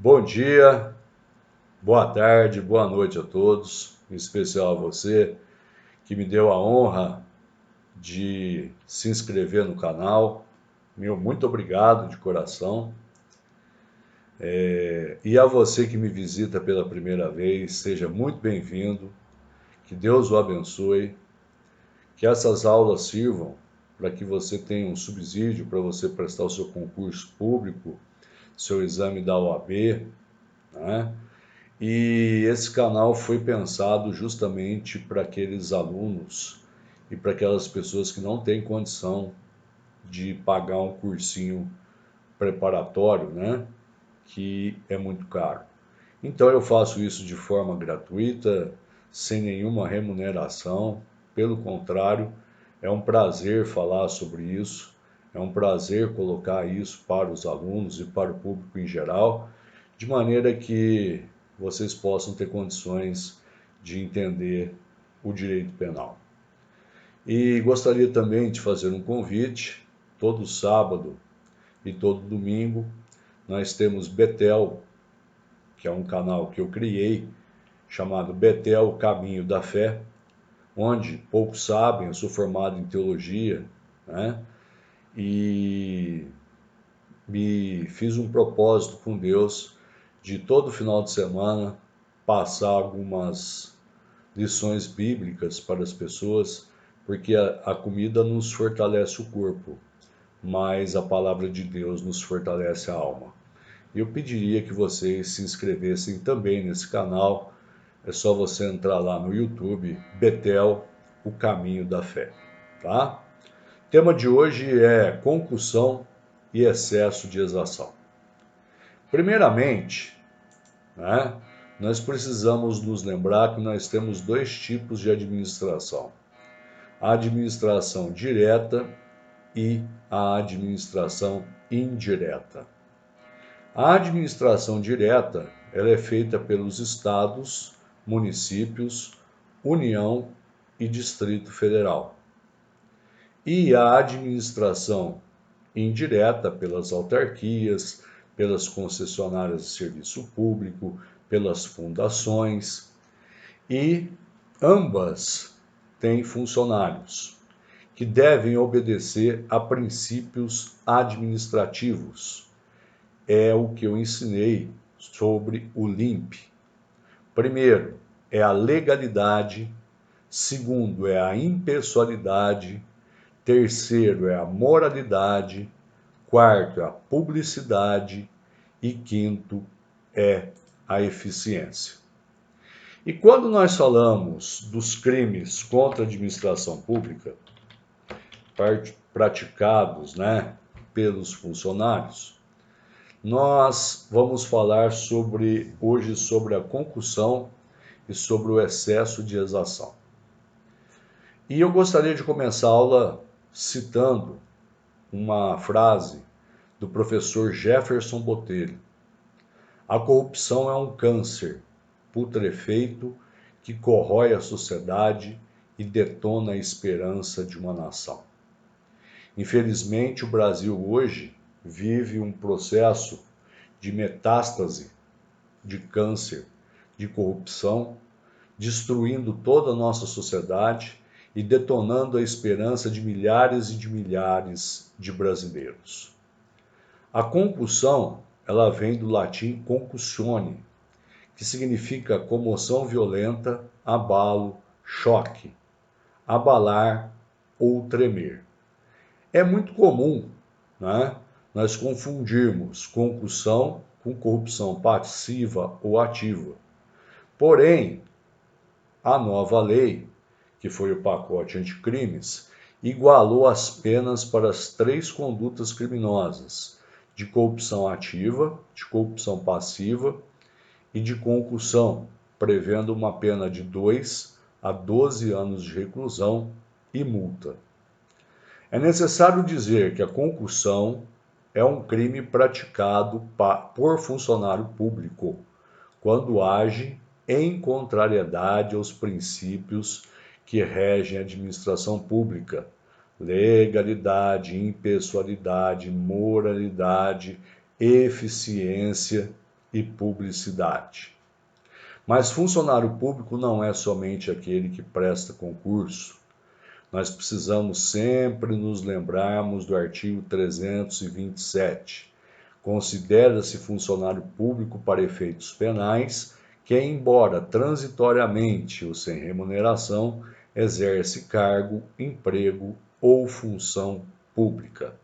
Bom dia, boa tarde, boa noite a todos, em especial a você que me deu a honra de se inscrever no canal. Meu muito obrigado de coração. E a você que me visita pela primeira vez, seja muito bem-vindo, que Deus o abençoe, que essas aulas sirvam para que você tenha um subsídio para você prestar o seu concurso público, seu exame da OAB, né? E esse canal foi pensado justamente para aqueles alunos e para aquelas pessoas que não têm condição de pagar um cursinho preparatório, né? Que é muito caro. Então eu faço isso de forma gratuita, sem nenhuma remuneração. Pelo contrário, é um prazer falar sobre isso, é um prazer colocar isso para os alunos e para o público em geral, de maneira que vocês possam ter condições de entender o direito penal. E gostaria também de fazer um convite. Todo sábado e todo domingo nós temos Betel, que é um canal que eu criei, chamado Betel, o Caminho da Fé, onde poucos sabem, eu sou formado em teologia, né? E me fiz um propósito com Deus de todo final de semana passar algumas lições bíblicas para as pessoas, porque a comida nos fortalece o corpo, mas a palavra de Deus nos fortalece a alma. Eu pediria que vocês se inscrevessem também nesse canal. É só você entrar lá no YouTube, Betel, o Caminho da Fé, tá? O tema de hoje é concussão e excesso de exação. Primeiramente, né, nós precisamos nos lembrar que nós temos dois tipos de administração: a administração direta e a administração indireta. A administração direta, ela é feita pelos estados, municípios, União e Distrito Federal. E a administração indireta pelas autarquias, pelas concessionárias de serviço público, pelas fundações, e ambas têm funcionários que devem obedecer a princípios administrativos. É o que eu ensinei sobre o LIMP. Primeiro é a legalidade, segundo é a impessoalidade, terceiro é a moralidade, quarto é a publicidade e quinto é a eficiência. E quando nós falamos dos crimes contra a administração pública praticados, né, pelos funcionários, nós vamos falar hoje sobre a concussão e sobre o excesso de exação. E eu gostaria de começar a aula citando uma frase do professor Jefferson Botelho. A corrupção é um câncer putrefeito que corrói a sociedade e detona a esperança de uma nação. Infelizmente, o Brasil hoje vive um processo de metástase, de câncer, de corrupção, destruindo toda a nossa sociedade e detonando a esperança de milhares e de milhares de brasileiros. A concussão, ela vem do latim concussione, que significa comoção violenta, abalo, choque, abalar ou tremer. É muito comum, né, nós confundirmos concussão com corrupção passiva ou ativa. Porém, a nova lei, que foi o pacote anticrimes, igualou as penas para as três condutas criminosas: de corrupção ativa, de corrupção passiva e de concussão, prevendo uma pena de 2 a 12 anos de reclusão e multa. É necessário dizer que a concussão é um crime praticado por funcionário público, quando age em contrariedade aos princípios que regem a administração pública: legalidade, impessoalidade, moralidade, eficiência e publicidade. Mas funcionário público não é somente aquele que presta concurso. Nós precisamos sempre nos lembrarmos do artigo 327. Considera-se funcionário público para efeitos penais que, embora transitoriamente ou sem remuneração, exerce cargo, emprego ou função pública.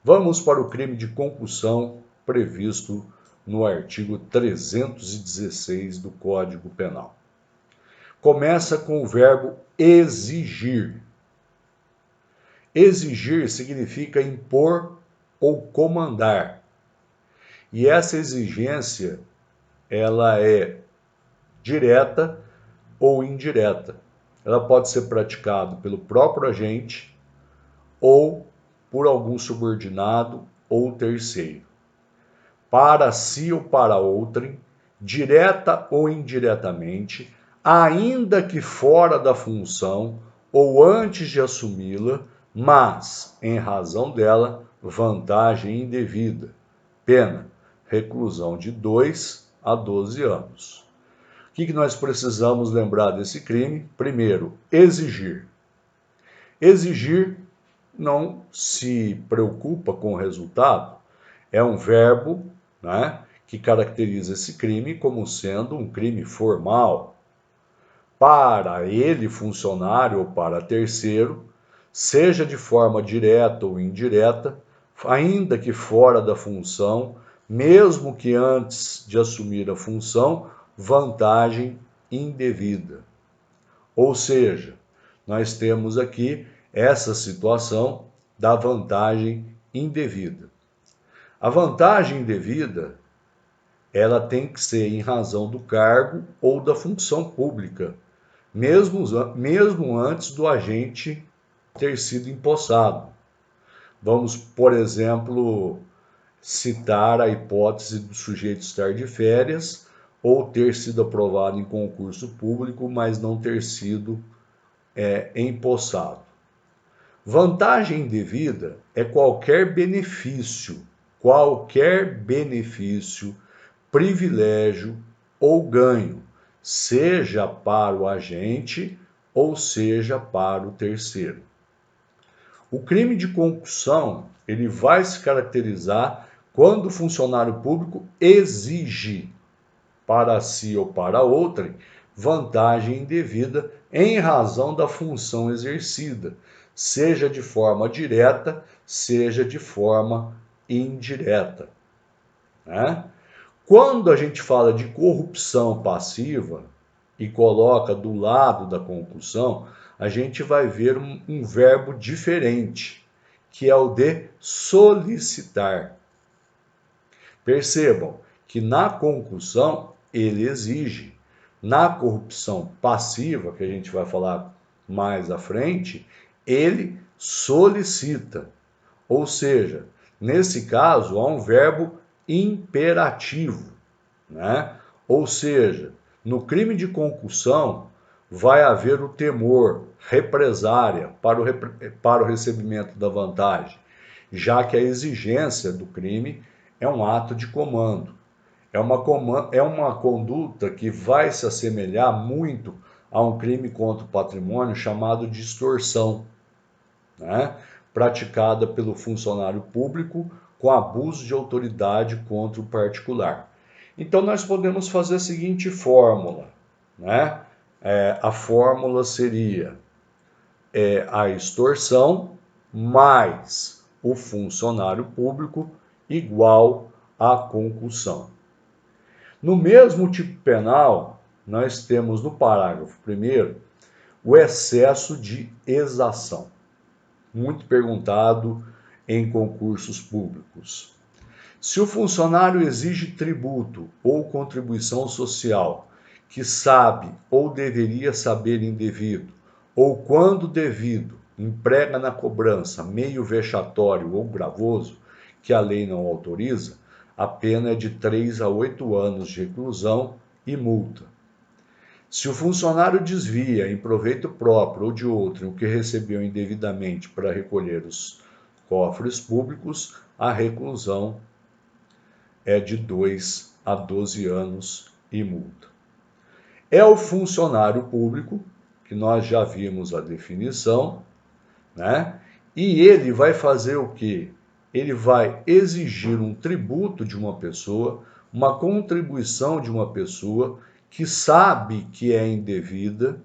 Vamos para o crime de concussão previsto no artigo 316 do Código Penal. Começa com o verbo exigir. Exigir significa impor ou comandar. E essa exigência, ela é direta ou indireta. Ela pode ser praticada pelo próprio agente ou por algum subordinado ou terceiro. Para si ou para outrem, direta ou indiretamente, ainda que fora da função ou antes de assumi-la, mas, em razão dela, vantagem indevida. Pena, reclusão de 2 a 12 anos. O que nós precisamos lembrar desse crime? Primeiro, exigir. Exigir não se preocupa com o resultado. É um verbo, né, que caracteriza esse crime como sendo um crime formal. Para ele, funcionário, ou para terceiro, seja de forma direta ou indireta, ainda que fora da função, mesmo que antes de assumir a função, vantagem indevida. Ou seja, nós temos aqui essa situação da vantagem indevida. A vantagem indevida, ela tem que ser em razão do cargo ou da função pública, mesmo antes do agente ter sido empossado. Vamos, por exemplo, citar a hipótese do sujeito estar de férias ou ter sido aprovado em concurso público, mas não ter sido empossado. Vantagem indevida é qualquer benefício, privilégio ou ganho, seja para o agente ou seja para o terceiro. O crime de concussão, ele vai se caracterizar quando o funcionário público exige para si ou para outrem vantagem indevida em razão da função exercida, seja de forma direta, seja de forma indireta. Né? Quando a gente fala de corrupção passiva e coloca do lado da concussão, a gente vai ver um verbo diferente, que é o de solicitar. Percebam que na concussão ele exige. Na corrupção passiva, que a gente vai falar mais à frente, ele solicita. Ou seja, nesse caso há um verbo imperativo, né? Ou seja, no crime de concussão vai haver o temor, represária para o recebimento da vantagem, já que a exigência do crime é um ato de comando. É uma conduta que vai se assemelhar muito a um crime contra o patrimônio chamado de extorsão, né? Praticada pelo funcionário público com abuso de autoridade contra o particular. Então, nós podemos fazer a seguinte fórmula, né? A fórmula seria a extorsão mais o funcionário público igual à concussão. No mesmo tipo penal, nós temos no parágrafo 1º o excesso de exação, muito perguntado em concursos públicos. Se o funcionário exige tributo ou contribuição social que sabe ou deveria saber indevido, ou quando devido, emprega na cobrança meio vexatório ou gravoso que a lei não autoriza, a pena é de 3 a 8 anos de reclusão e multa. Se o funcionário desvia em proveito próprio ou de outro o que recebeu indevidamente para recolher os cofres públicos, a reclusão é de 2 a 12 anos e multa. É o funcionário público, que nós já vimos a definição, né? E ele vai fazer o quê? Ele vai exigir um tributo de uma pessoa, uma contribuição de uma pessoa que sabe que é indevida,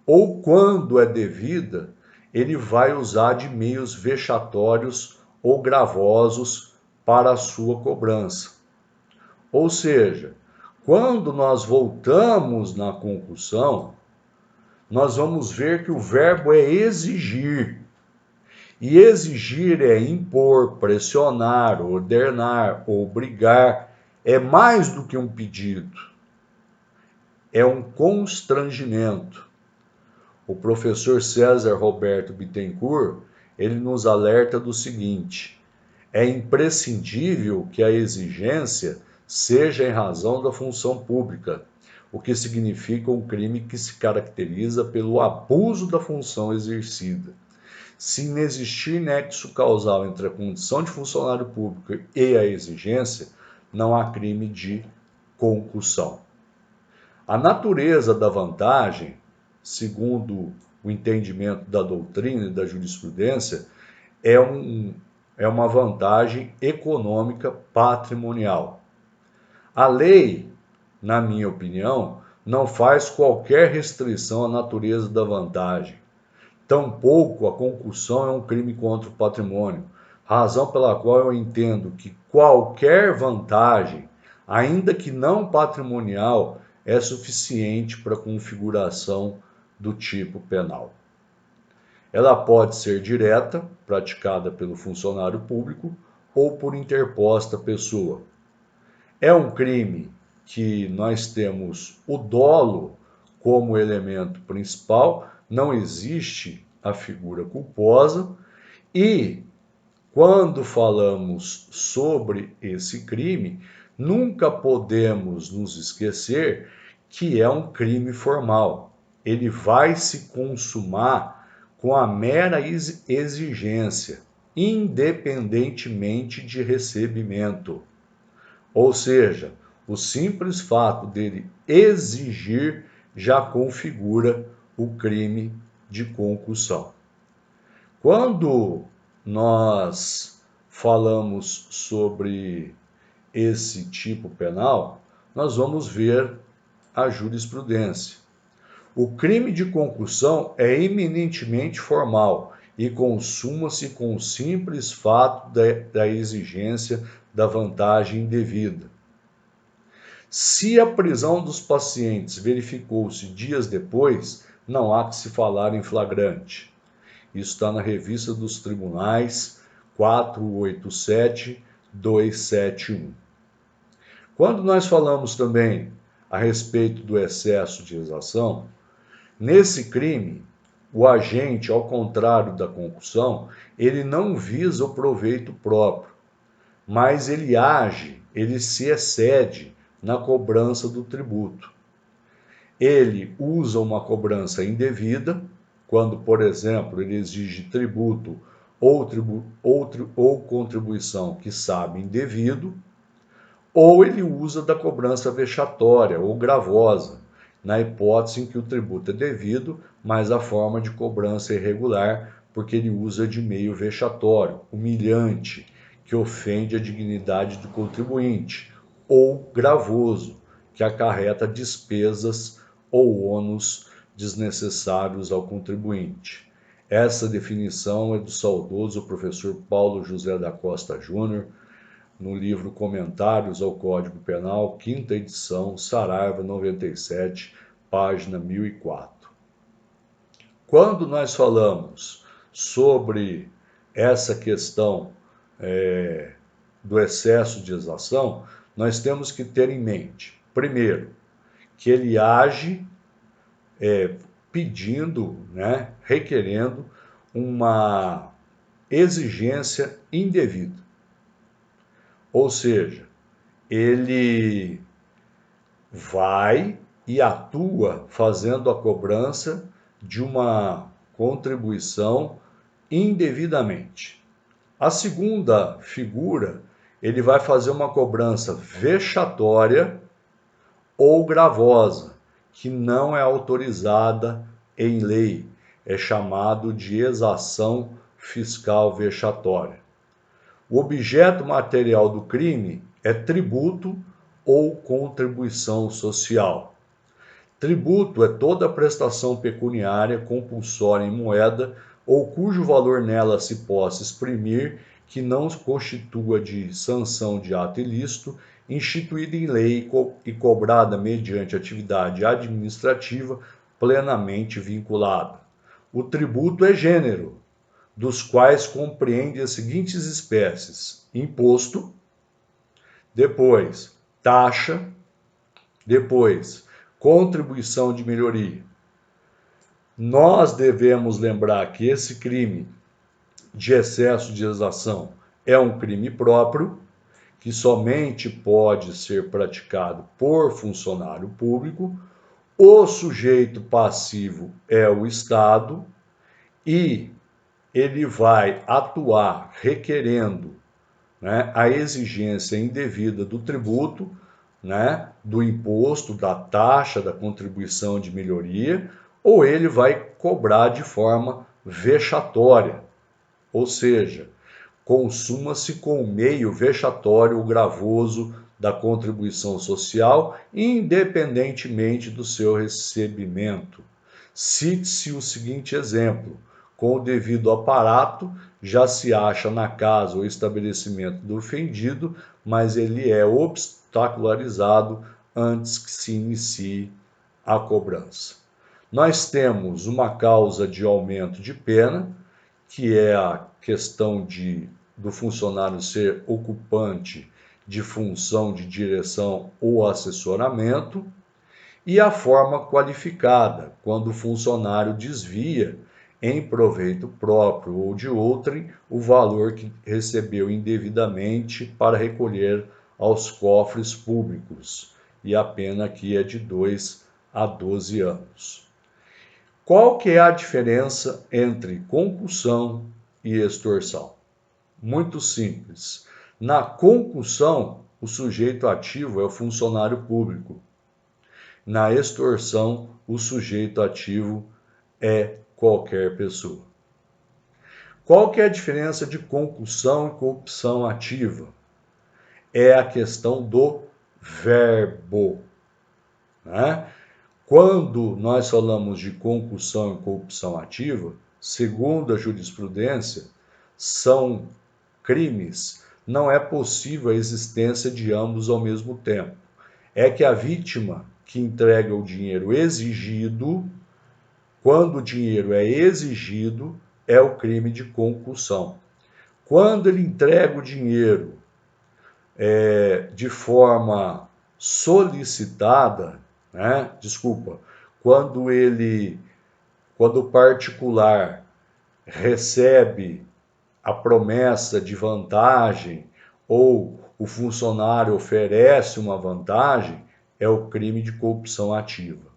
ou quando é devida, ele vai usar de meios vexatórios ou gravosos para a sua cobrança. Ou seja, quando nós voltamos na concussão, nós vamos ver que o verbo é exigir. E exigir é impor, pressionar, ordenar, obrigar. É mais do que um pedido. É um constrangimento. O professor César Roberto Bittencourt, ele nos alerta do seguinte: é imprescindível que a exigência seja em razão da função pública, o que significa um crime que se caracteriza pelo abuso da função exercida. Se inexistir nexo causal entre a condição de funcionário público e a exigência, não há crime de concussão. A natureza da vantagem, segundo o entendimento da doutrina e da jurisprudência, é uma vantagem econômica patrimonial. A lei, na minha opinião, não faz qualquer restrição à natureza da vantagem. Tampouco a concussão é um crime contra o patrimônio, razão pela qual eu entendo que qualquer vantagem, ainda que não patrimonial, é suficiente para a configuração do tipo penal. Ela pode ser direta, praticada pelo funcionário público, ou por interposta pessoa. É um crime que nós temos o dolo como elemento principal, não existe a figura culposa, e quando falamos sobre esse crime, nunca podemos nos esquecer que é um crime formal. Ele vai se consumar com a mera exigência, independentemente de recebimento. Ou seja, o simples fato dele exigir já configura o crime de concussão. Quando nós falamos sobre esse tipo penal, nós vamos ver a jurisprudência. O crime de concussão é eminentemente formal e consuma-se com o simples fato da exigência da vantagem indevida. Se a prisão dos pacientes verificou-se dias depois, não há que se falar em flagrante. Isso está na Revista dos Tribunais 487-271. Quando nós falamos também a respeito do excesso de exação, nesse crime, o agente, ao contrário da concussão, ele não visa o proveito próprio, mas ele age, ele se excede na cobrança do tributo. Ele usa uma cobrança indevida, quando, por exemplo, ele exige tributo ou contribuição que sabe indevido, ou ele usa da cobrança vexatória ou gravosa, na hipótese em que o tributo é devido, mas a forma de cobrança é irregular, porque ele usa de meio vexatório, humilhante, que ofende a dignidade do contribuinte, ou gravoso, que acarreta despesas ou ônus desnecessários ao contribuinte. Essa definição é do saudoso professor Paulo José da Costa Júnior, no livro Comentários ao Código Penal, quinta edição, Saraiva 97, página 1004. Quando nós falamos sobre essa questão do excesso de exação, nós temos que ter em mente, primeiro, que ele age pedindo, requerendo uma exigência indevida. Ou seja, ele vai e atua fazendo a cobrança de uma contribuição indevidamente. A segunda figura ele vai fazer uma cobrança vexatória ou gravosa, que não é autorizada em lei. É chamado de exação fiscal vexatória. O objeto material do crime é tributo ou contribuição social. Tributo é toda prestação pecuniária compulsória em moeda ou cujo valor nela se possa exprimir que não constitua de sanção de ato ilícito, instituída em lei e cobrada mediante atividade administrativa plenamente vinculada. O tributo é gênero, dos quais compreende as seguintes espécies: imposto, depois taxa, depois contribuição de melhoria. Nós devemos lembrar que esse crime de excesso de exação é um crime próprio, que somente pode ser praticado por funcionário público. O sujeito passivo é o Estado e ele vai atuar requerendo, né, a exigência indevida do tributo, né, do imposto, da taxa, da contribuição de melhoria, ou ele vai cobrar de forma vexatória, ou seja, consuma-se com o meio vexatório ou gravoso da contribuição social, independentemente do seu recebimento. Cite-se o seguinte exemplo: com o devido aparato, já se acha na casa ou estabelecimento do ofendido, mas ele é obstacularizado antes que se inicie a cobrança. Nós temos uma causa de aumento de pena, que é a questão do funcionário ser ocupante de função de direção ou assessoramento, e a forma qualificada, quando o funcionário desvia em proveito próprio ou de outrem o valor que recebeu indevidamente para recolher aos cofres públicos, e a pena aqui é de 2 a 12 anos. Qual que é a diferença entre concussão e extorsão? Muito simples. Na concussão, o sujeito ativo é o funcionário público. Na extorsão, o sujeito ativo é qualquer pessoa. Qual que é a diferença de concussão e corrupção ativa? É a questão do verbo, né? Quando nós falamos de concussão e corrupção ativa, segundo a jurisprudência, são crimes, não é possível a existência de ambos ao mesmo tempo. É que a vítima que entrega o dinheiro exigido, quando o dinheiro é exigido, é o crime de concussão. Quando ele entrega o dinheiro de forma solicitada, né? Quando o particular recebe a promessa de vantagem ou o funcionário oferece uma vantagem, é o crime de corrupção ativa.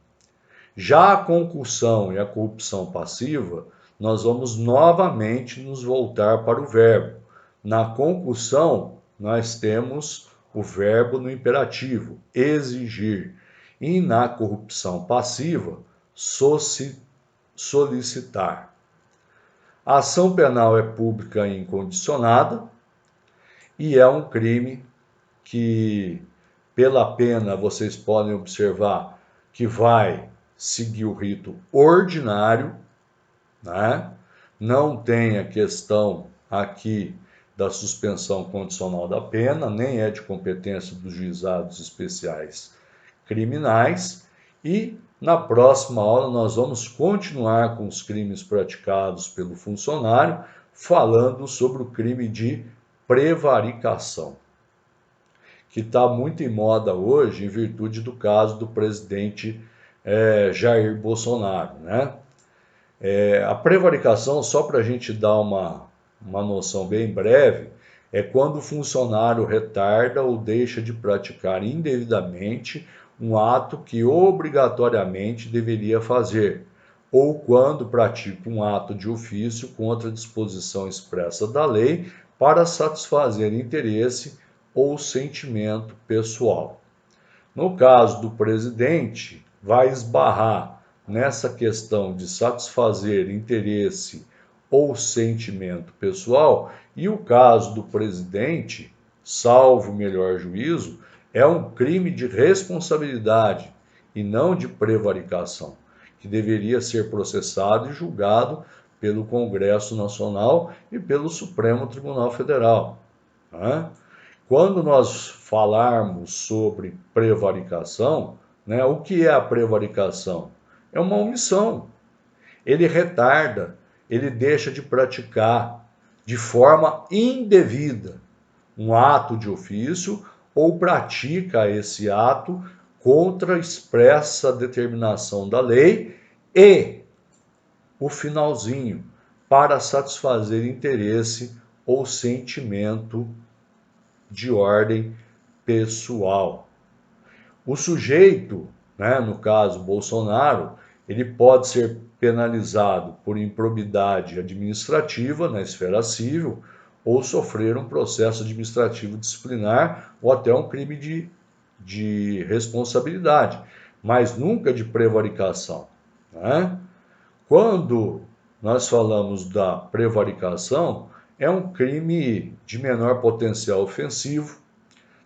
Já a concussão e a corrupção passiva, nós vamos novamente nos voltar para o verbo. Na concussão, nós temos o verbo no imperativo, exigir. E na corrupção passiva, solicitar. A ação penal é pública e incondicionada e é um crime que, pela pena, vocês podem observar que vai seguir o rito ordinário, né? Não tem a questão aqui da suspensão condicional da pena, nem é de competência dos juizados especiais criminais. E na próxima aula nós vamos continuar com os crimes praticados pelo funcionário, falando sobre o crime de prevaricação, que está muito em moda hoje em virtude do caso do presidente Jair Bolsonaro, né? A prevaricação, só para a gente dar uma noção bem breve, é quando o funcionário retarda ou deixa de praticar indevidamente um ato que obrigatoriamente deveria fazer, ou quando pratica um ato de ofício contra a disposição expressa da lei para satisfazer interesse ou sentimento pessoal. No caso do presidente, vai esbarrar nessa questão de satisfazer interesse ou sentimento pessoal, e o caso do presidente, salvo o melhor juízo, é um crime de responsabilidade e não de prevaricação, que deveria ser processado e julgado pelo Congresso Nacional e pelo Supremo Tribunal Federal, né? Quando nós falarmos sobre prevaricação, né, o que é a prevaricação? É uma omissão. Ele retarda, ele deixa de praticar de forma indevida um ato de ofício ou pratica esse ato contra a expressa determinação da lei e o finalzinho, para satisfazer interesse ou sentimento de ordem pessoal. O sujeito, né, no caso Bolsonaro, ele pode ser penalizado por improbidade administrativa na esfera civil ou sofrer um processo administrativo disciplinar ou até um crime de responsabilidade, mas nunca de prevaricação, né? Quando nós falamos da prevaricação, é um crime de menor potencial ofensivo,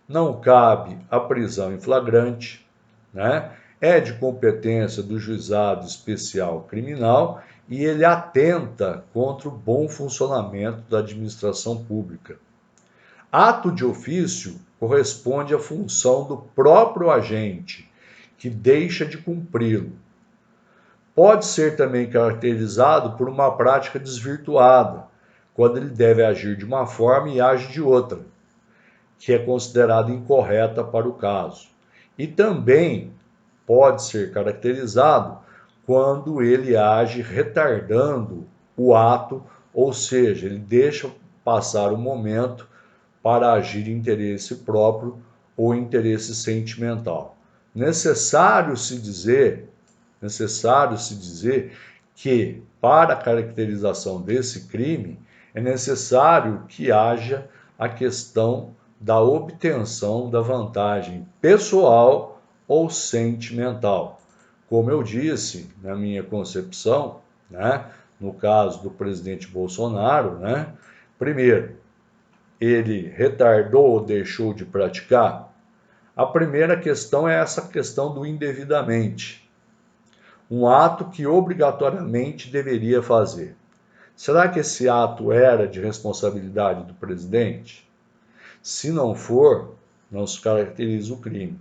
não cabe a prisão em flagrante, né? É de competência do juizado especial criminal e ele atenta contra o bom funcionamento da administração pública. Ato de ofício corresponde à função do próprio agente, que deixa de cumpri-lo. Pode ser também caracterizado por uma prática desvirtuada, quando ele deve agir de uma forma e age de outra, que é considerada incorreta para o caso. E também pode ser caracterizado quando ele age retardando o ato, ou seja, ele deixa passar o momento para agir em interesse próprio ou interesse sentimental. Necessário se dizer que, para a caracterização desse crime, é necessário que haja a questão da obtenção da vantagem pessoal ou sentimental. Como eu disse, na minha concepção, né, no caso do presidente Bolsonaro, né, primeiro, ele retardou ou deixou de praticar? A primeira questão é essa questão do indevidamente. Um ato que obrigatoriamente deveria fazer. Será que esse ato era de responsabilidade do presidente? Se não for, não se caracteriza o crime.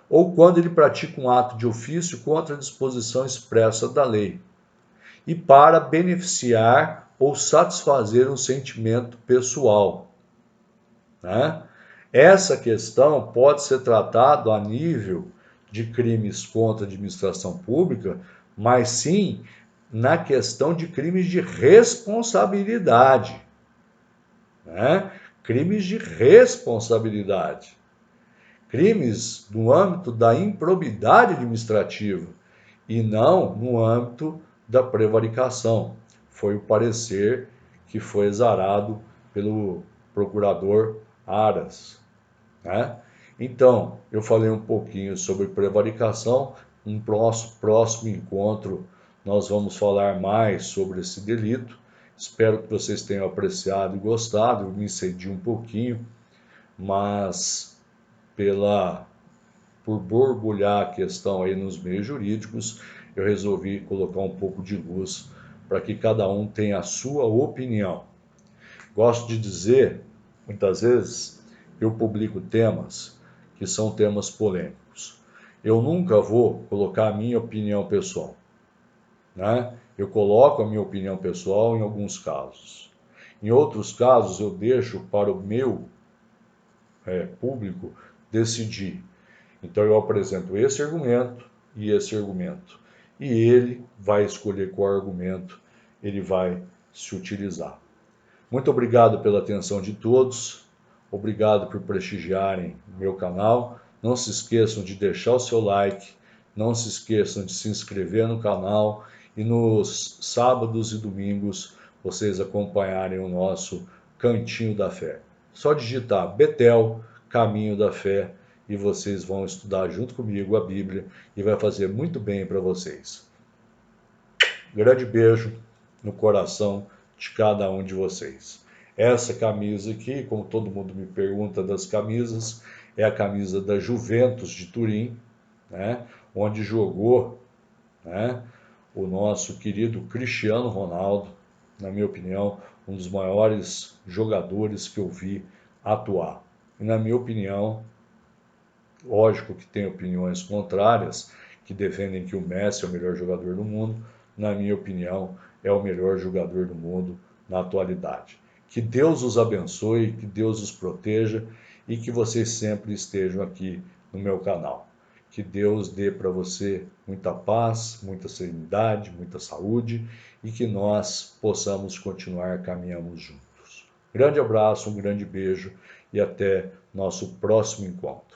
Ou quando ele pratica um ato de ofício contra a disposição expressa da lei e para beneficiar ou satisfazer um sentimento pessoal, né? Essa questão pode ser tratada a nível de crimes contra a administração pública, mas sim na questão de crimes de responsabilidade, né? Crimes de responsabilidade. Crimes no âmbito da improbidade administrativa e não no âmbito da prevaricação. Foi o parecer que foi exarado pelo procurador Aras, né? Então, eu falei um pouquinho sobre prevaricação. Um próximo encontro nós vamos falar mais sobre esse delito. Espero que vocês tenham apreciado e gostado. Eu me excedi um pouquinho, mas por borbulhar a questão aí nos meios jurídicos, eu resolvi colocar um pouco de luz para que cada um tenha a sua opinião. Gosto de dizer, muitas vezes, eu publico temas que são temas polêmicos. Eu nunca vou colocar a minha opinião pessoal, né? Eu coloco a minha opinião pessoal em alguns casos. Em outros casos, eu deixo para o meu público decidir. Então, eu apresento esse argumento e esse argumento. E ele vai escolher qual argumento ele vai se utilizar. Muito obrigado pela atenção de todos. Obrigado por prestigiarem o meu canal. Não se esqueçam de deixar o seu like. Não se esqueçam de se inscrever no canal. E nos sábados e domingos vocês acompanharem o nosso Cantinho da Fé. Só digitar Betel, caminho da fé e vocês vão estudar junto comigo a Bíblia e vai fazer muito bem para vocês. Grande beijo no coração de cada um de vocês. Essa camisa aqui, como todo mundo me pergunta das camisas, é a camisa da Juventus de Turim, né, onde jogou, né, o nosso querido Cristiano Ronaldo, na minha opinião, um dos maiores jogadores que eu vi atuar. E na minha opinião, lógico que tem opiniões contrárias, que defendem que o Messi é o melhor jogador do mundo, na minha opinião, é o melhor jogador do mundo na atualidade. Que Deus os abençoe, que Deus os proteja e que vocês sempre estejam aqui no meu canal. Que Deus dê para você muita paz, muita serenidade, muita saúde e que nós possamos continuar caminhando juntos. Grande abraço, um grande beijo e até nosso próximo encontro.